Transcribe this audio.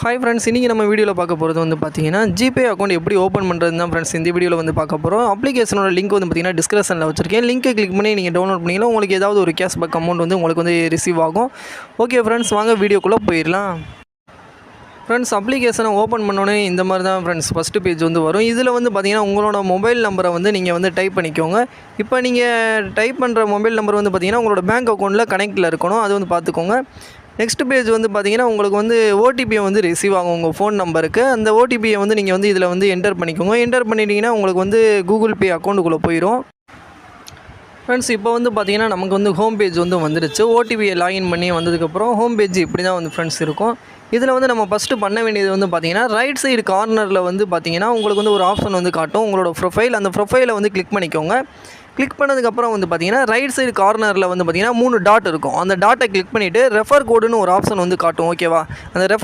Hi friends, இன்றைக்கி நம்ம வீடியோவில் பார்க்க போகிறது வந்து பார்த்தீங்கன்னா ஜிபே அக்கௌண்ட் எப்படி ஓப்பன் பண்ணுறது தான் ஃப்ரெண்ட்ஸ் இந்த வீடியோவில் வந்து பார்க்க போகிறோம். அப்ளிகேஷனோட லிங்க் வந்து பார்த்தீங்கன்னா டிஸ்கிரிப்ஷனில் வச்சிருக்கேன். லிங்க்கை கிளிக் பண்ணி நீங்கள் டவுன்லோட் பண்ணிங்கன்னா உங்களுக்கு ஏதாவது ஒரு கேஷ்பேக் அமௌண்ட் வந்து உங்களுக்கு வந்து ரிசீவ் ஆகும். ஓகே ஃப்ரெண்ட்ஸ், வாங்க வீடியோக்குள்ளே போயிடலாம். ஃப்ரெண்ட்ஸ், அப்ளிகேஷனை ஓப்பன் பண்ணோன்னே இந்த மாதிரி தான் ஃப்ரெண்ட்ஸ் ஃபஸ்ட்டு பேஜ் வந்து வரும். இதில் வந்து பார்த்தீங்கன்னா உங்களோட மொபைல் நம்பரை வந்து நீங்கள் வந்து டைப் பண்ணிக்கோங்க. இப்போ நீங்கள் டைப் பண்ணுற மொபைல் நம்பர் வந்து பார்த்தீங்கன்னா உங்களோட பேங்க் அக்கௌண்ட்டில் கனெக்டில் இருக்கணும். அது வந்து பார்த்துக்கோங்க. நெக்ஸ்ட் பேஜ் வந்து பார்த்தீங்கன்னா உங்களுக்கு வந்து ஓடிபியை வந்து ரிசீவ் ஆகும் உங்கள் ஃபோன் நம்பருக்கு. அந்த ஓடிபியை வந்து நீங்கள் வந்து இதில் வந்து என்டர் பண்ணிக்கோங்க. என்டர் பண்ணிட்டீங்கன்னா உங்களுக்கு வந்து கூகுள் பே அக்கௌண்ட்டுக்குள்ளே போயிடும். ஃப்ரெண்ட்ஸ், இப்போ வந்து பார்த்தீங்கன்னா நமக்கு வந்து ஹோம் பேஜ் வந்து வந்துடுச்சு. ஓடிபியை லாகின் பண்ணி வந்ததுக்கப்புறம் ஹோம் பேஜ் இப்படி தான் வந்து ஃப்ரெண்ட்ஸ் இருக்கும். இதில் வந்து நம்ம ஃபஸ்ட்டு பண்ண வேண்டியது வந்து பார்த்தீங்கன்னா ரைட் சைடு கார்னரில் வந்து பார்த்தீங்கன்னா உங்களுக்கு வந்து ஒரு ஆப்ஷன் வந்து காட்டும் உங்களோட ப்ரொஃபைல். அந்த ப்ரொஃபைலை வந்து கிளிக் பண்ணிக்கோங்க. கிளிக் பண்ணதுக்கப்புறம் வந்து பார்த்தீங்கன்னா ரைட் சைடு கார்னரில் வந்து பார்த்தீங்கன்னா 3 டாட் இருக்கும். அந்த டாட்டை கிளிக் பண்ணிவிட்டு ரெஃபர் கோடுன்னு ஒரு ஆப்ஷன் வந்து காட்டும். ஓகேவா? அந்த